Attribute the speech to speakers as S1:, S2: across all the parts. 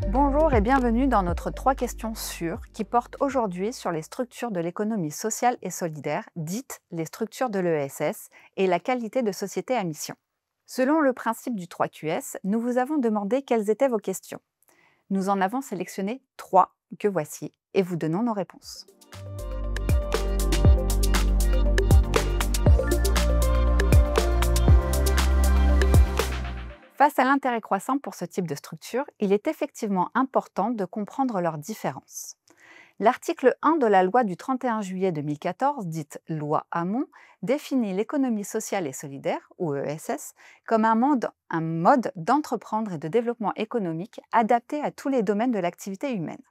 S1: Bonjour et bienvenue dans notre 3 questions sûres qui portent aujourd'hui sur les structures de l'économie sociale et solidaire, dites les structures de l'ESS, et la qualité de société à mission. Selon le principe du 3QS, nous vous avons demandé quelles étaient vos questions. Nous en avons sélectionné 3 que voici et vous donnons nos réponses. Face à l'intérêt croissant pour ce type de structure, il est effectivement important de comprendre leurs différences. L'article 1 de la loi du 31 juillet 2014, dite loi Hamon, définit l'économie sociale et solidaire, ou ESS, comme un mode d'entreprendre et de développement économique adapté à tous les domaines de l'activité humaine.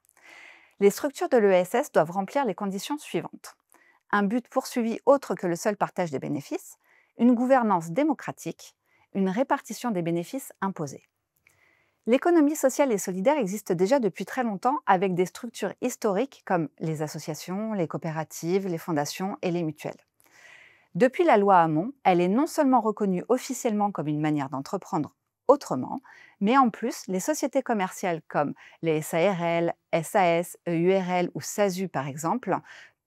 S1: Les structures de l'ESS doivent remplir les conditions suivantes. Un but poursuivi autre que le seul partage des bénéfices, une gouvernance démocratique, une répartition des bénéfices imposés. L'économie sociale et solidaire existe déjà depuis très longtemps avec des structures historiques comme les associations, les coopératives, les fondations et les mutuelles. Depuis la loi Hamon, elle est non seulement reconnue officiellement comme une manière d'entreprendre autrement, mais en plus, les sociétés commerciales comme les SARL, SAS, EURL ou SASU par exemple,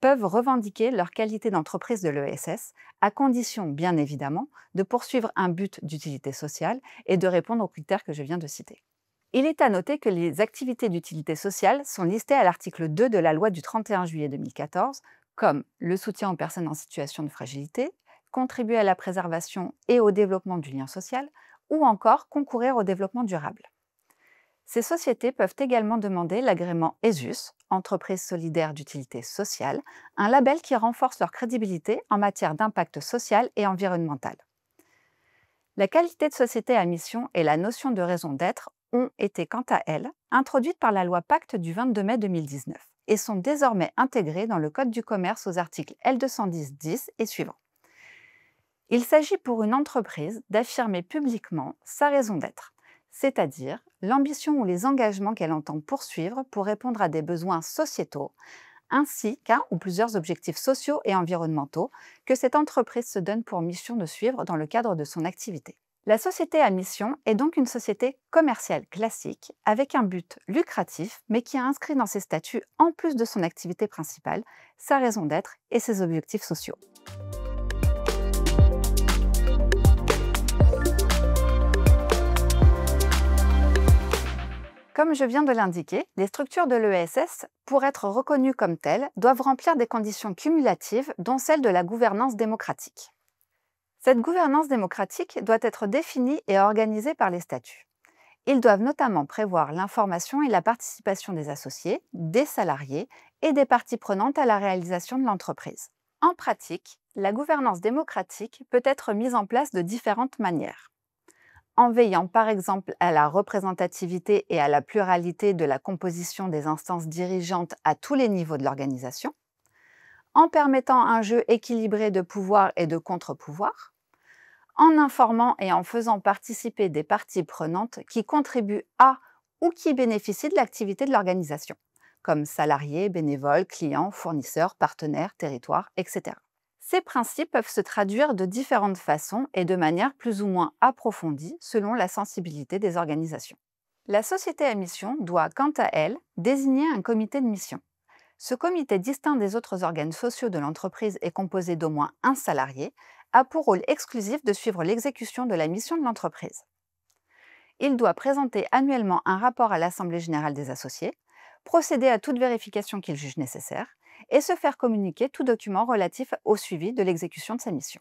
S1: peuvent revendiquer leur qualité d'entreprise de l'ESS, à condition, bien évidemment, de poursuivre un but d'utilité sociale et de répondre aux critères que je viens de citer. Il est à noter que les activités d'utilité sociale sont listées à l'article 2 de la loi du 31 juillet 2014, comme le soutien aux personnes en situation de fragilité, contribuer à la préservation et au développement du lien social, ou encore concourir au développement durable. Ces sociétés peuvent également demander l'agrément ESUS, Entreprise solidaire d'utilité sociale, un label qui renforce leur crédibilité en matière d'impact social et environnemental. La qualité de société à mission et la notion de raison d'être ont été, quant à elles, introduites par la loi Pacte du 22 mai 2019 et sont désormais intégrées dans le Code du commerce aux articles L210-10 et suivants. Il s'agit pour une entreprise d'affirmer publiquement sa raison d'être, c'est-à-dire l'ambition ou les engagements qu'elle entend poursuivre pour répondre à des besoins sociétaux, ainsi qu'un ou plusieurs objectifs sociaux et environnementaux que cette entreprise se donne pour mission de suivre dans le cadre de son activité. La société à mission est donc une société commerciale classique avec un but lucratif, mais qui a inscrit dans ses statuts, en plus de son activité principale, sa raison d'être et ses objectifs sociaux. Comme je viens de l'indiquer, les structures de l'ESS, pour être reconnues comme telles, doivent remplir des conditions cumulatives, dont celle de la gouvernance démocratique. Cette gouvernance démocratique doit être définie et organisée par les statuts. Ils doivent notamment prévoir l'information et la participation des associés, des salariés et des parties prenantes à la réalisation de l'entreprise. En pratique, la gouvernance démocratique peut être mise en place de différentes manières. En veillant par exemple à la représentativité et à la pluralité de la composition des instances dirigeantes à tous les niveaux de l'organisation, en permettant un jeu équilibré de pouvoirs et de contre-pouvoirs, en informant et en faisant participer des parties prenantes qui contribuent à ou qui bénéficient de l'activité de l'organisation, comme salariés, bénévoles, clients, fournisseurs, partenaires, territoires, etc. Ces principes peuvent se traduire de différentes façons et de manière plus ou moins approfondie selon la sensibilité des organisations. La société à mission doit, quant à elle, désigner un comité de mission. Ce comité distinct des autres organes sociaux de l'entreprise et composé d'au moins un salarié, a pour rôle exclusif de suivre l'exécution de la mission de l'entreprise. Il doit présenter annuellement un rapport à l'Assemblée générale des associés, procéder à toute vérification qu'il juge nécessaire, et se faire communiquer tout document relatif au suivi de l'exécution de sa mission.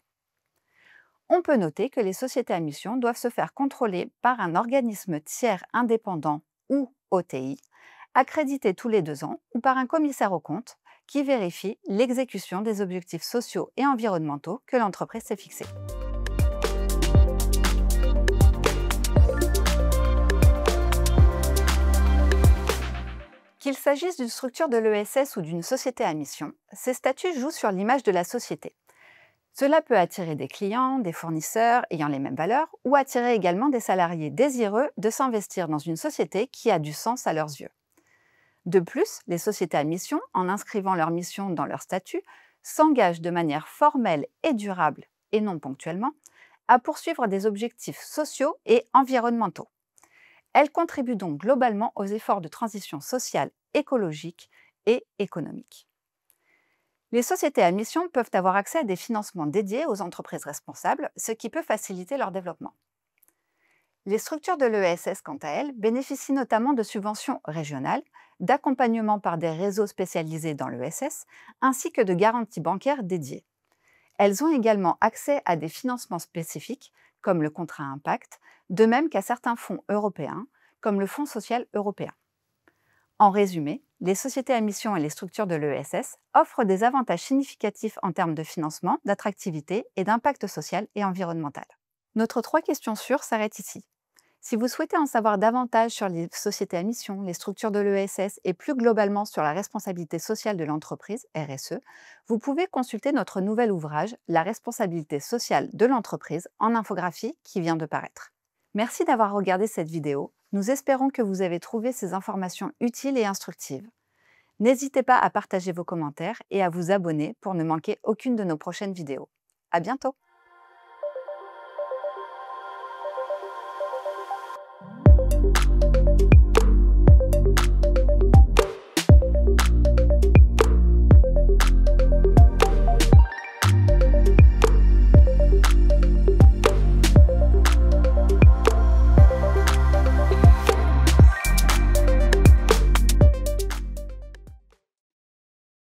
S1: On peut noter que les sociétés à mission doivent se faire contrôler par un organisme tiers indépendant ou OTI, accrédité tous les 2 ans, ou par un commissaire aux comptes qui vérifie l'exécution des objectifs sociaux et environnementaux que l'entreprise s'est fixés. Qu'il s'agisse d'une structure de l'ESS ou d'une société à mission, ces statuts jouent sur l'image de la société. Cela peut attirer des clients, des fournisseurs ayant les mêmes valeurs ou attirer également des salariés désireux de s'investir dans une société qui a du sens à leurs yeux. De plus, les sociétés à mission, en inscrivant leur mission dans leur statut, s'engage de manière formelle et durable, et non ponctuellement, à poursuivre des objectifs sociaux et environnementaux. Elle contribue donc globalement aux efforts de transition sociale, écologique et économique. Les sociétés à mission peuvent avoir accès à des financements dédiés aux entreprises responsables, ce qui peut faciliter leur développement. Les structures de l'ESS, quant à elles, bénéficient notamment de subventions régionales, d'accompagnement par des réseaux spécialisés dans l'ESS, ainsi que de garanties bancaires dédiées. Elles ont également accès à des financements spécifiques, comme le contrat Impact, de même qu'à certains fonds européens, comme le Fonds social européen. En résumé, les sociétés à mission et les structures de l'ESS offrent des avantages significatifs en termes de financement, d'attractivité et d'impact social et environnemental. Notre 3 questions sûres s'arrête ici. Si vous souhaitez en savoir davantage sur les sociétés à mission, les structures de l'ESS et plus globalement sur la responsabilité sociale de l'entreprise, RSE, vous pouvez consulter notre nouvel ouvrage « La responsabilité sociale de l'entreprise » en infographie qui vient de paraître. Merci d'avoir regardé cette vidéo. Nous espérons que vous avez trouvé ces informations utiles et instructives. N'hésitez pas à partager vos commentaires et à vous abonner pour ne manquer aucune de nos prochaines vidéos. À bientôt!